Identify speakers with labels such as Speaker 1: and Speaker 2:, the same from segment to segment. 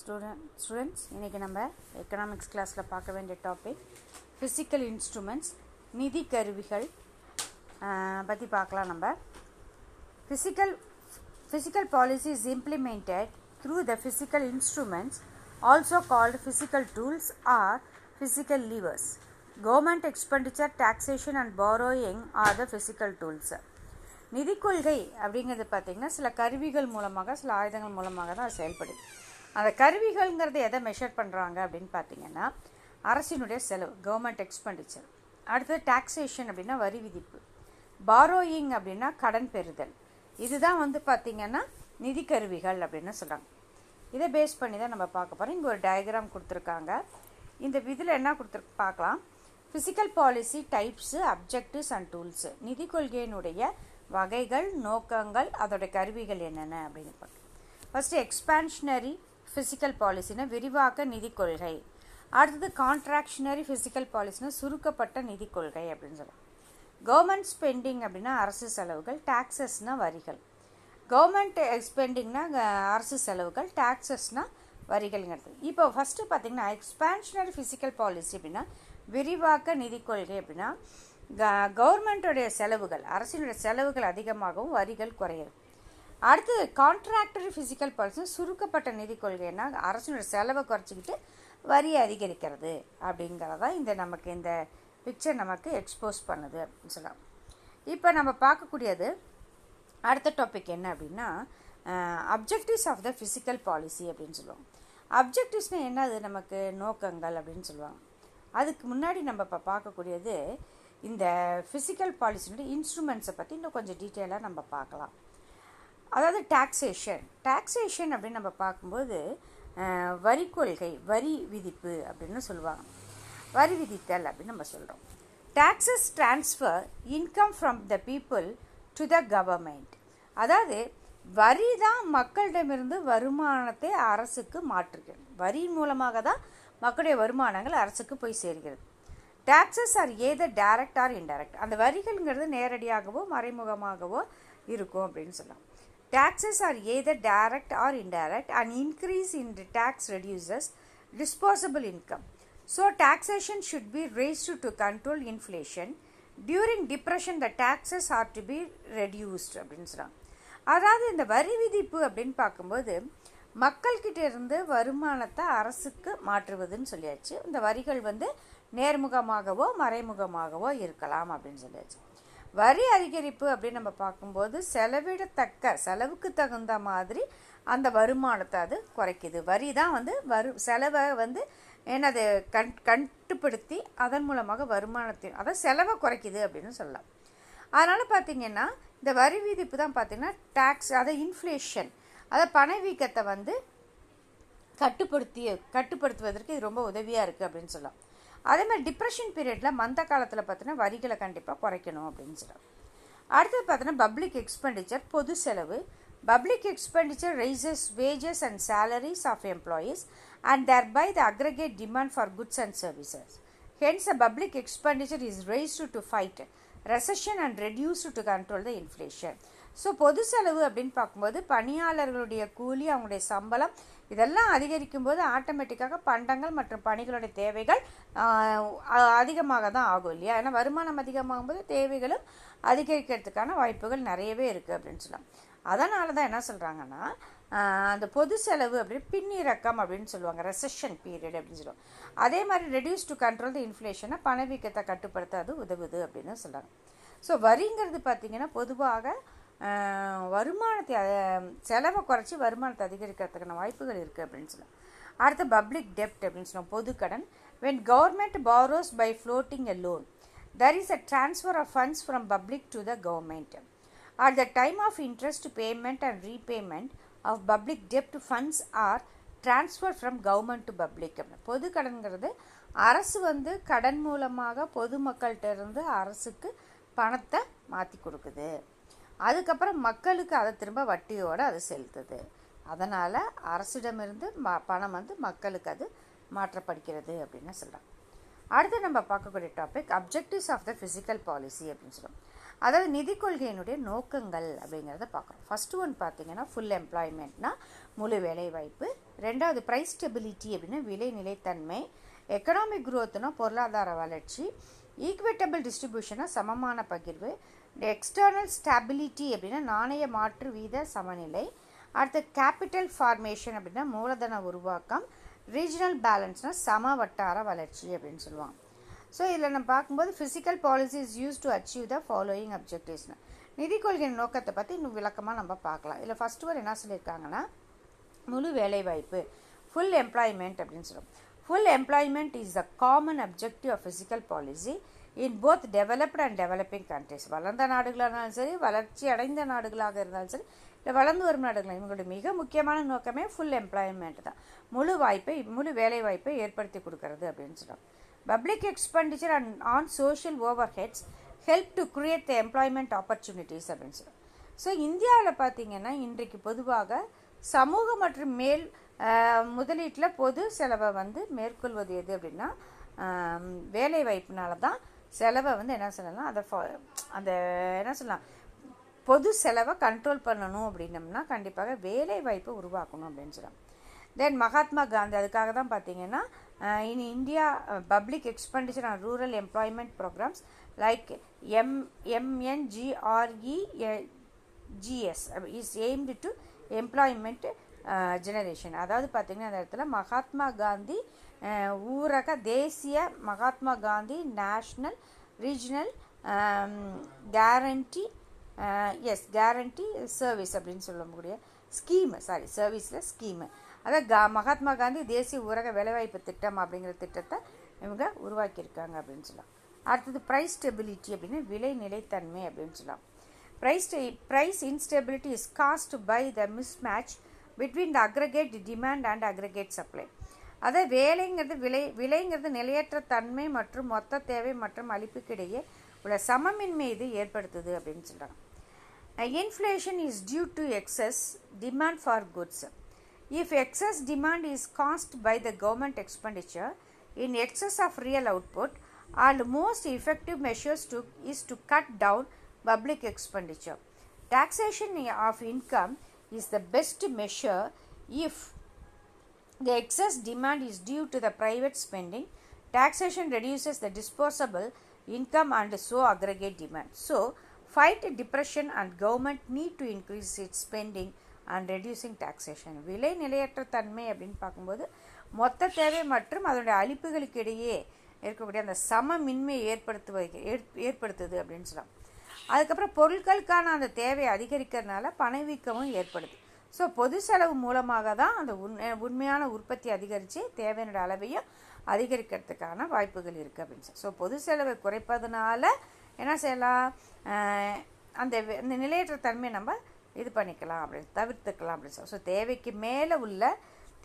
Speaker 1: Students இன்றைக்கி நம்ம economics கிளாஸில் பார்க்க வேண்டிய டாபிக் ஃபிசிக்கல் இன்ஸ்ட்ருமெண்ட்ஸ் நிதி கருவிகள் பற்றி பார்க்கலாம். நம்ம physical policy is implemented through the physical instruments also called physical tools or physical levers. Government expenditure, taxation and borrowing are the physical tools. நிதி கொள்கை அப்படிங்கிறது பார்த்திங்கன்னா சில கருவிகள் மூலமாக சில ஆயுதங்கள் மூலமாக தான் அது செயல்படுது. அந்த கருவிகள்ங்கிறது எதை மெஷர் பண்ணுறாங்க அப்படின்னு பார்த்திங்கன்னா அரசினுடைய செலவு, கவர்மெண்ட் எக்ஸ்பெண்டிச்சர். அடுத்தது டாக்ஸேஷன் அப்படின்னா வரி விதிப்பு, பாரோயிங் அப்படின்னா கடன் பெறுதல். இதுதான் பார்த்திங்கன்னா நிதி கருவிகள் அப்படின்னு சொல்கிறாங்க. இதை பேஸ் பண்ணி தான் நம்ம பார்க்க போகிறோம். இங்கே ஒரு டயக்ராம் கொடுத்துருக்காங்க. இந்த இதில் என்ன பார்க்கலாம். Fiscal policy types, objectives and tools. நிதி கொள்கையினுடைய வகைகள், நோக்கங்கள், அதோட கருவிகள் என்னென்ன அப்படின்னு பார்க்கலாம். ஃபஸ்ட்டு எக்ஸ்பான்ஷனரி ஃபிசிக்கல் பாலிசினா விரிவாக்க நிதி கொள்கை. அடுத்தது கான்ட்ராக்ஷனரி ஃபிசிக்கல் பாலிசினா சுருக்கப்பட்ட நிதி கொள்கை அப்படின்னு சொல்லலாம். கவர்மெண்ட் ஸ்பெண்டிங் அப்படின்னா அரசு செலவுகள், டாக்ஸஸ்னால் வரிகள். கவர்மெண்ட் ஸ்பெண்டிங்னா அரசு செலவுகள், டாக்ஸஸ்னால் வரிகள்ங்கிறது. இப்போ ஃபஸ்ட்டு பார்த்திங்கன்னா எக்ஸ்பான்ஷனரி ஃபிசிக்கல் பாலிசி அப்படின்னா விரிவாக்க நிதி கொள்கை அப்படின்னா கவர்மெண்ட்டுடைய செலவுகள், அரசினுடைய செலவுகள் அதிகமாகவும் வரிகள் குறையும். அடுத்தது கான்ட்ராக்டரி ஃபிசிக்கல் பாலிசி சுருக்கப்பட்ட நிதி கொள்கைன்னா அரசினுடைய செலவை குறைச்சிக்கிட்டு வரி அதிகரிக்கிறது அப்படிங்கிறதான் இந்த பிக்சர் நமக்கு எக்ஸ்போஸ் பண்ணுது அப்படின்னு சொல்லலாம். இப்போ நம்ம பார்க்கக்கூடியது அடுத்த டாபிக் என்ன அப்படின்னா objectives of the fiscal policy அப்படின்னு சொல்லுவாங்க. அப்ஜெக்டிவ்ஸ்னால் என்னது, நமக்கு நோக்கங்கள் அப்படின்னு சொல்லுவாங்க. அதுக்கு முன்னாடி நம்ம இப்போ பார்க்கக்கூடியது இந்த ஃபிசிக்கல் பாலிசினுடைய இன்ஸ்ட்ருமெண்ட்ஸை பற்றி இன்னும் கொஞ்சம் டீட்டெயிலாக நம்ம பார்க்கலாம். அதாவது டாக்ஸேஷன் அப்படின்னு நம்ம பார்க்கும்போது வரி கொள்கை, வரி விதிப்பு அப்படின்னு சொல்லுவாங்க. வரி விதித்தல் அப்படின்னு நம்ம சொல்கிறோம். Taxes transfer income from the people to the government. அதாவது வரி தான் மக்களிடமிருந்து வருமானத்தை அரசுக்கு மாற்றுகிறது. வரி மூலமாக தான் மக்களுடைய வருமானங்கள் அரசுக்கு போய் சேர்கிறது. Taxes are either direct or indirect. அந்த வரிகள்ங்கிறது நேரடியாகவோ மறைமுகமாகவோ இருக்கும் அப்படின்னு சொல்லலாம். Taxes are either direct or indirect. An increase in the tax reduces disposable income. So taxation should be raised to control inflation. During depression, the taxes are to be reduced அப்படின்னு சொல்கிறாங்க. அதாவது இந்த வரி விதிப்பு அப்படின்னு பார்க்கும்போது மக்கள்கிட்ட இருந்து வருமானத்தை அரசுக்கு மாற்றுவதுன்னு சொல்லியாச்சு. இந்த வரிகள் நேர்முகமாகவோ மறைமுகமாகவோ இருக்கலாம் அப்படின்னு சொல்லியாச்சு. வரி அதிகரிப்பு அப்படின்னு நம்ம பார்க்கும்போது செலவுக்கு தகுந்த மாதிரி அந்த வருமானத்தை அது குறைக்குது. வரி தான் செலவை என்னது கட்டுப்படுத்தி அதன் மூலமாக வருமானத்தை அதாவது செலவை குறைக்குது அப்படின்னு சொல்லலாம். அதனால் பார்த்திங்கன்னா இந்த வரி விதிப்பு தான் பார்த்திங்கன்னா டாக்ஸ், அதை இன்ஃப்ளேஷன், அதை பணவீக்கத்தை கட்டுப்படுத்துவதற்கு இது ரொம்ப உதவியாக இருக்குது அப்படின்னு சொல்லலாம். அதே மாதிரி டிப்ரெஷன் பீரியடில் மந்த காலத்தில் பார்த்தீங்கன்னா வரிகளை கண்டிப்பாக குறைக்கணும் அப்படின்னு சொல்கிறாங்க. அடுத்தது பார்த்தீங்கன்னா பப்ளிக் எக்ஸ்பெண்டிச்சர், பொது செலவு. Public expenditure raises wages and salaries of employees and thereby the aggregate demand for goods and services. Hence the public expenditure is raised to fight recession and reduced to control the inflation. So பொது செலவு அப்படின்னு பார்க்கும்போது பணியாளர்களுடைய கூலி, அவங்களுடைய சம்பளம் இதெல்லாம் அதிகரிக்கும் போது ஆட்டோமேட்டிக்காக பண்டங்கள் மற்றும் பணிகளுடைய தேவைகள் அதிகமாக தான் ஆகும் இல்லையா? ஏன்னா வருமானம் அதிகமாகும் போது தேவைகளும் அதிகரிக்கிறதுக்கான வாய்ப்புகள் நிறையவே இருக்குது அப்படின்னு சொல்லலாம். அதனால தான் என்ன சொல்கிறாங்கன்னா அந்த பொது செலவு அப்படின்னு பின்னிறக்கம் அப்படின்னு சொல்லுவாங்க, ரெசெஷன் பீரியட் அப்படின்னு சொல்லுவாங்க. அதே மாதிரி ரெடியூஸ் டு கண்ட்ரோல் த இன்ஃப்ளேஷனை பணவீக்கத்தை கட்டுப்படுத்த அது உதவுது அப்படின்னு சொல்கிறாங்க. ஸோ வரிங்கிறது பார்த்திங்கன்னா பொதுவாக வருமானத்தை செலவை குறைச்சி வருமானத்தை அதிகரிக்கிறதுக்கான வாய்ப்புகள் இருக்குது அப்படின்னு சொல்லலாம். அடுத்து பப்ளிக் டெப்ட் அப்படின்னு சொல்லுவோம், பொதுக்கடன். when government borrows by floating a loan, there is a transfer of funds from public to the government. At the time of interest payment and repayment of public debt, funds are transferred from government to public. பொதுக்கடன்கிறது அரசு கடன் மூலமாக பொதுமக்கள்கிட்ட இருந்து அரசுக்கு பணத்தை மாற்றி கொடுக்குது. அதுக்கப்புறம் மக்களுக்கு அதை திரும்ப வட்டியோடு அது செலுத்துது. அதனால் அரசிடமிருந்து பணம் மக்களுக்கு அது மாற்றப்படுகிறது அப்படின்னு சொல்கிறாங்க. அடுத்து நம்ம பார்க்கக்கூடிய topic objectives of the fiscal policy அப்படின்னு சொல்லுவோம். அதாவது நிதி கொள்கையினுடைய நோக்கங்கள் அப்படிங்கிறத பார்க்குறோம். ஃபஸ்ட்டு ஒன் பார்த்திங்கன்னா ஃபுல் எம்ப்ளாய்மெண்ட்னா முழு வேலை வாய்ப்பு. ரெண்டாவது ப்ரைஸ் ஸ்டெபிலிட்டி அப்படின்னா விலை நிலைத்தன்மை. எக்கனாமிக் க்ரோத்னா பொருளாதார வளர்ச்சி. ஈக்விட்டபிள் டிஸ்ட்ரிபியூஷனா சமமான பகிர்வு. எக்ஸ்டர்னல் ஸ்டெபிலிட்டி அப்படின்னா நாணய மாற்று வீத சமநிலை. அடுத்து கேபிட்டல் ஃபார்மேஷன் அப்படின்னா மூலதன உருவாக்கம். ரீஜனல் பேலன்ஸ்னால் சம வட்டார வளர்ச்சி அப்படின்னு சொல்லுவாங்க. ஸோ இதில் நம்ம பார்க்கும்போது fiscal policy is used to achieve the following அப்ஜெக்டிவ்ஸ்னு நிதி கொள்கையின் நோக்கத்தை பற்றி இன்னும் விளக்கமாக நம்ம பார்க்கலாம். இதில் ஃபஸ்ட்டு ஒரு என்ன சொல்லியிருக்காங்கன்னா முழு வேலைவாய்ப்பு, ஃபுல் எம்ப்ளாய்மெண்ட் அப்படின்னு சொல்லுவோம். Full employment is the common objective of fiscal policy in both developed and developing countries. வளர்ந்த நாடுகளாக இருந்தாலும் சரி, வளர்ச்சி அடைந்த நாடுகளாக இருந்தாலும் சரி, இல்லை வளர்ந்து வரும் நாடுகள், இவங்களுடைய மிக முக்கியமான நோக்கமே ஃபுல் எம்ப்ளாய்மெண்ட் தான். முழு வேலைவாய்ப்பை ஏற்படுத்தி கொடுக்கறது அப்படின்னு சொல்கிறோம். Public expenditure on social over heads help to create the employment opportunities அப்படின்னு சொல்கிறோம். ஸோ இந்தியாவில் பார்த்திங்கன்னா இன்றைக்கு பொதுவாக சமூக மற்றும் முதலீட்டில் பொது செலவை மேற்கொள்வது எது அப்படின்னா வேலை வாய்ப்புனால தான் செலவை என்ன சொல்லலாம், அந்த என்ன சொல்லலாம், பொது செலவை கண்ட்ரோல் பண்ணணும் அப்படின்னம்னா கண்டிப்பாக வேலை வாய்ப்பை உருவாக்கணும் அப்படின்னு சொல்லலாம். தென் மகாத்மா காந்தி அதுக்காக தான் பார்த்தீங்கன்னா in India public expenditure on rural employment programmes like MNGREGS is aimed to employment generation. அதாவது பார்த்திங்கன்னா அந்த இடத்துல மகாத்மா காந்தி ஊரக தேசிய Mahatma Gandhi national regional guarantee service அப்படின்னு சொல்லக்கூடிய சர்வீஸில் ஸ்கீமு, அதாவது மகாத்மா காந்தி தேசிய ஊரக வேலைவாய்ப்பு திட்டம் அப்படிங்கிற திட்டத்தை இவங்க உருவாக்கியிருக்காங்க அப்படின்னு சொல்லலாம். அடுத்தது ப்ரைஸ் ஸ்டெபிலிட்டி அப்படின்னு விலை நிலைத்தன்மை அப்படின்னு சொல்லலாம். Price instability is caused by the mismatch between the aggregate demand and aggregate supply. அதாவது விலைங்கிறது நிலையற்ற தன்மை மற்றும் மொத்த தேவை மற்றும் அளிப்புக்கிடையே உள்ள சமமின்மை இது ஏற்படுத்துது அப்படின்னு சொல்கிறாங்க. Inflation is due to excess demand for goods. If excess demand is caused by the government expenditure in excess of real output, and most effective measures is to cut down public expenditure. Taxation of income is the best measure if the excess demand is due to the private spending. Taxation reduces the disposable income and so aggregate demand. So, fight depression and government need to increase its spending and reducing taxation. விலை நிலையற்ற தன்மை அப்படின்னு பார்க்கும்போது மொத்த தேவை மற்றும் அதனுடைய அளிப்புகளுக்கு இடையே இருக்கக்கூடிய அந்த சமமின்மையை ஏற்படுத்துது அப்படின்னு சொல்லலாம். அதுக்கப்புறம் பொருட்களுக்கான அந்த தேவை அதிகரிக்கிறதுனால பணவீக்கமும் ஏற்படுது. ஸோ பொது செலவு மூலமாக தான் அந்த உண்மையான உற்பத்தி அதிகரித்து தேவையான அளவையும் அதிகரிக்கிறதுக்கான வாய்ப்புகள் இருக்குது அப்படின்னு சொல்லி. ஸோ பொது செலவை குறைப்பதனால என்ன செய்யலாம், அந்த நிலையற்ற தன்மையை நம்ம இது பண்ணிக்கலாம் அப்படின்னு தவிர்த்துக்கலாம் அப்படின்னு சொல்லி. ஸோ தேவைக்கு மேலே உள்ள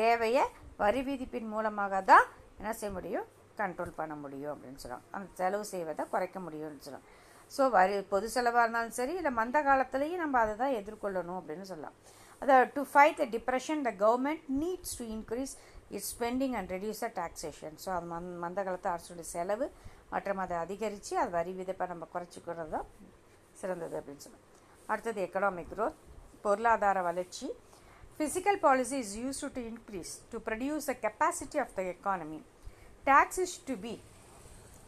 Speaker 1: தேவையை வரி விதிப்பின் மூலமாக தான் என்ன செய்ய முடியும், கண்ட்ரோல் பண்ண முடியும் அப்படின்னு சொல்லலாம். அந்த செலவு செய்வதை குறைக்க முடியும்னு சொல்லலாம். ஸோ பொது செலவாக இருந்தாலும் சரி, இல்லை மந்த காலத்துலேயும் நம்ம அதை தான் எதிர்கொள்ளணும் அப்படின்னு சொல்லலாம். அதாவது to fight the depression the government needs to increase it's spending and reduce the taxation. So அது மந்த காலத்து அரசுடைய செலவு மற்றும் அதை அதிகரித்து அது வரி விதிப்பை நம்ம குறைச்சிக்கிறது தான் சிறந்தது அப்படின்னு சொல்லலாம். அடுத்தது எக்கனாமிக் க்ரோத், பொருளாதார வளர்ச்சி. Fiscal policy is used to increase to produce the capacity of the economy. Tax is to be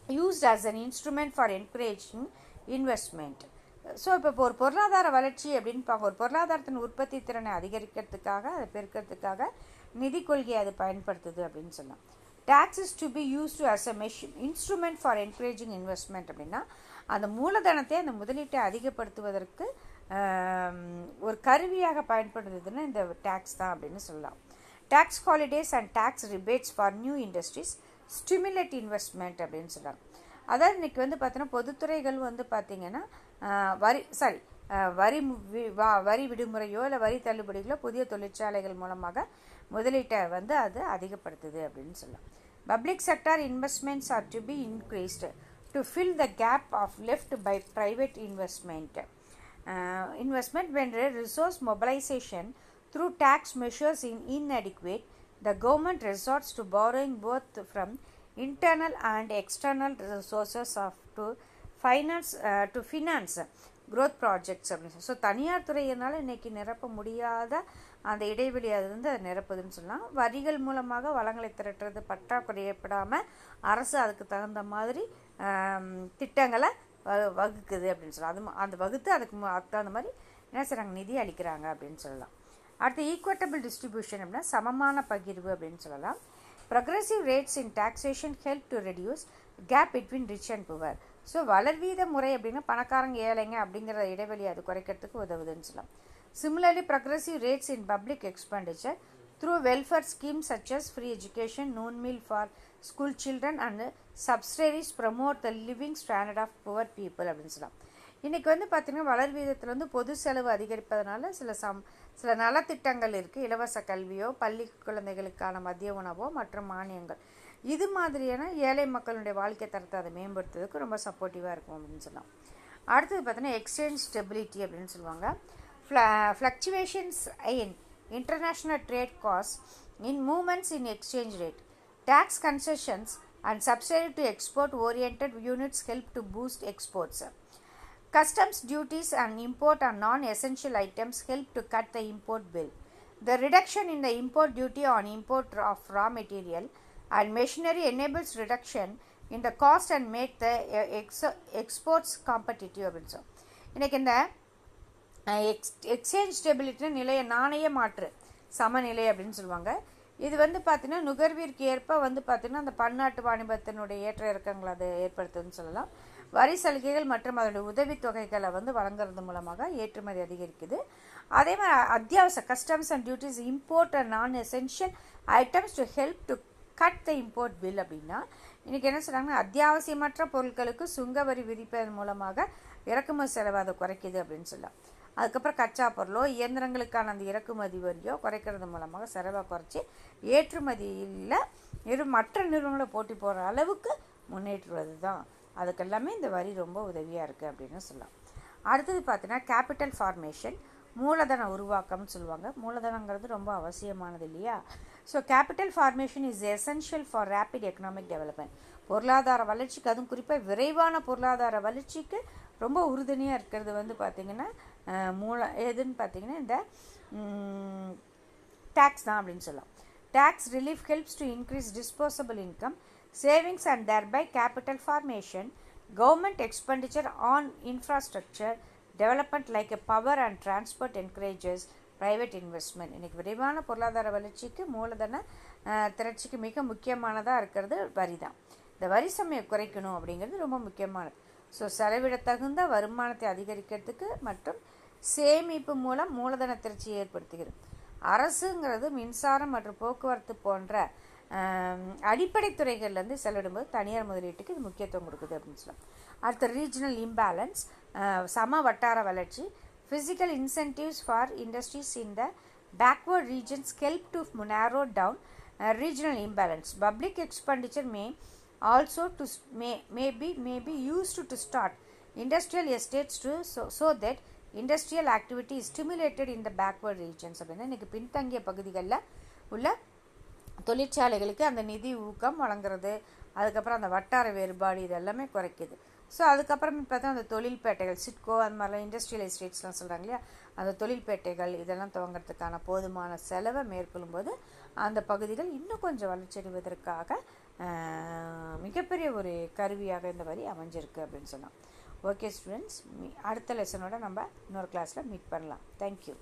Speaker 1: used as an instrument for encouraging investment. So இப்போ ஒரு பொருளாதார வளர்ச்சி அப்படின்னு பார்க்க, ஒரு பொருளாதாரத்தின் உற்பத்தி திறனை அதிகரிக்கிறதுக்காக, அதை பெருக்கிறதுக்காக நிதி கொள்கையை அது பயன்படுத்துது அப்படின்னு சொல்லலாம். Tax is to be used as a instrument for encouraging investment அப்படின்னா அந்த மூலதனத்தை, அந்த முதலீட்டை அதிகப்படுத்துவதற்கு ஒரு கருவியாக பயன்படுத்துதுன்னா இந்த டேக்ஸ் தான் அப்படின்னு சொல்லலாம். Tax holidays and tax rebates for new industries stimulate investment அப்படின்னு சொல்கிறாங்க. அதாவது இன்றைக்கி பார்த்தீங்கன்னா பொதுத்துறைகள் பார்த்திங்கன்னா வரி விடுமுறையோ இல்லை வரி தள்ளுபடிகளோ புதிய தொழிற்சாலைகள் மூலமாக முதலீட்டை அது அதிகப்படுத்துது அப்படின்னு சொல்லலாம். Public sector investments are to be increased to fill the gap of left by private investment when resource mobilization through tax measures is inadequate, the government resorts to borrowing both from internal and external resources to finance growth projects. So தனியார் துறையினால் இன்றைக்கி நிரப்ப முடியாத அந்த இடைவெளி அது வந்து அதை நிரப்புதுன்னு சொல்லலாம். வரிகள் மூலமாக வளங்களை திரட்டுறது பற்றாக்குறை ஏற்படாமல் அரசு அதுக்கு தகுந்த மாதிரி திட்டங்களை வகுக்குது அப்படின்னு சொல்லலாம். அந்த வகுத்து அதுக்கு தகுந்த மாதிரி என்ன செய்கிறாங்க, நிதி அளிக்கிறாங்க அப்படின்னு சொல்லலாம். அடுத்து ஈக்குவட்டபிள் டிஸ்ட்ரிபியூஷன் அப்படின்னா சமமான பகிர்வு அப்படின்னு சொல்லலாம். Progressive rates in taxation help to reduce gap between rich and poor. So வளர்வீத முறை அப்படின்னா பணக்காரங்க ஏழைங்க அப்படிங்கிற இடைவெளி அது குறைக்கிறதுக்கு உதவுதுன்னு சொல்லலாம். Similarly progressive rates in public expenditure through welfare scheme such as free education, noon meal for school children and subsidies promote the living standard of poor people அப்படின்னு சொல்லலாம். இன்றைக்கி வந்து பார்த்திங்கன்னா வளர் வீதத்தில் வந்து பொது செலவு அதிகரிப்பதனால சில நலத்திட்டங்கள் இருக்குது. இலவச கல்வியோ, பள்ளி குழந்தைகளுக்கான மதிய உணவோ மற்றும் மானியங்கள், இது மாதிரியான ஏழை மக்களுடைய வாழ்க்கை தரத்தை அதை மேம்படுத்துறதுக்கு ரொம்ப சப்போர்ட்டிவாக இருக்கும் அப்படின்னு சொல்லலாம். அடுத்தது பார்த்தீங்கன்னா எக்ஸ்சேஞ்ச் ஸ்டெபிலிட்டி அப்படின்னு சொல்லுவாங்க. Fluctuations in international trade caused in movements in exchange rate, tax concessions and subsidy to export oriented units help to boost exports. Customs duties and import on non-essential items help to cut the import bill. The reduction in the import duty on import of raw material and machinery enables reduction in the cost and make the exports competitive. இன்னைக்கு இந்த exchange stability நிலைய நாணய மாற்று சமநிலை அப்படின்னு சொல்லுவாங்க. இது வந்து பார்த்தீங்கன்னா நுகர்விற்கு ஏற்ப வந்து பார்த்தீங்கன்னா அந்த பன்னாட்டு வாணிபத்தினுடைய ஏற்ற இறக்கங்களை அதை ஏற்படுத்துதுன்னு சொல்லலாம். வரி சலுகைகள் மற்றும் அதனுடைய உதவித்தொகைகளை வந்து வழங்குறது மூலமாக ஏற்றுமதி அதிகரிக்குது. அதே மாதிரி அத்தியாவசிய customs and duties import and non essential items to help to cut the import bill அப்படின்னா இன்றைக்கி என்ன சொல்கிறாங்கன்னா அத்தியாவசியமற்ற பொருட்களுக்கு சுங்க வரி விதிப்பதன் மூலமாக இறக்குமதி செலவு அதை குறைக்குது அப்படின்னு சொல்லலாம். அதுக்கப்புறம் கச்சா பொருளோ இயந்திரங்களுக்கான அந்த இறக்குமதி வரியோ குறைக்கிறது மூலமாக செலவை குறைச்சி ஏற்றுமதியில் மற்ற நிறுவனங்களை போட்டி போடுற அளவுக்கு முன்னேற்றுவது தான். அதுக்கெல்லாமே இந்த வரி ரொம்ப உதவியாக இருக்குது அப்படின்னு சொல்லலாம். அடுத்தது பார்த்தீங்கன்னா கேபிட்டல் ஃபார்மேஷன், மூலதன உருவாக்கம்னு சொல்லுவாங்க. மூலதனங்கிறது ரொம்ப அவசியமானது இல்லையா? So capital formation is essential for rapid economic development. பொருளாதார வளர்ச்சிக்கு, அதுவும் குறிப்பாக விரைவான பொருளாதார வளர்ச்சிக்கு ரொம்ப உறுதுணையாக இருக்கிறது வந்து பார்த்திங்கன்னா எதுன்னு பார்த்திங்கன்னா இந்த டேக்ஸ் தான் அப்படின்னு சொல்லலாம். Tax relief helps to increase disposable income, savings and thereby capital formation. Government expenditure on infrastructure development like a power and transport encourages private investment. இன்னைக்கு விரைவான பொருளாதார வளர்ச்சிக்கு மூலதன திரட்சிக்கு மிக முக்கியமானதாக இருக்கிறது வரி தான். இந்த வரி சுமையை குறைக்கணும் அப்படிங்கிறது ரொம்ப முக்கியமானது. ஸோ செலவிட தகுந்த வருமானத்தை அதிகரிக்கிறதுக்கு மற்றும் சேமிப்பு மூலம் மூலதன திரட்சியை ஏற்படுத்துகிறது. அரசுங்கிறது மின்சாரம் மற்றும் போக்குவரத்து போன்ற அடிப்படை துறைகள்லேருந்து செலவிடும்போது தனியார் முதலீட்டுக்கு இது முக்கியத்துவம் கொடுக்குது அப்படின்னு சொல்லலாம். அடுத்த ரீஜனல் இம்பேலன்ஸ், சம வட்டார வளர்ச்சி. Physical incentives for industries in the backward regions help to narrow down regional imbalance. Public expenditure may also may be used to start industrial estates so that industrial activity is stimulated in the backward regions. அப்படின்னா இன்றைக்கி பின்தங்கிய பகுதிகளில் உள்ள தொழிற்சாலைகளுக்கு அந்த நிதி ஊக்கம் வழங்குறது, அதுக்கப்புறம் அந்த வட்டார வேறுபாடு இதெல்லாமே குறைக்குது. ஸோ அதுக்கப்புறம் பார்த்தா அந்த தொழில்பேட்டைகள், சிட்கோ அந்த மாதிரிலாம் இண்டஸ்ட்ரியல் எஸ்டேட்ஸ்லாம் சொல்கிறாங்க இல்லையா, அந்த தொழில்பேட்டைகள் இதெல்லாம் துவங்கிறதுக்கான போதுமான செலவை மேற்கொள்ளும்போது அந்த பகுதிகள் இன்னும் கொஞ்சம் வளர்ச்சியடைவதற்காக மிகப்பெரிய ஒரு கருவியாக இந்த வரி அமைஞ்சிருக்கு அப்படின்னு சொன்னோம். ஓகே ஸ்டூடெண்ட்ஸ், அடுத்த லெசனோட நம்ம இன்னொரு கிளாஸில் மீட் பண்ணலாம். தேங்க்யூ.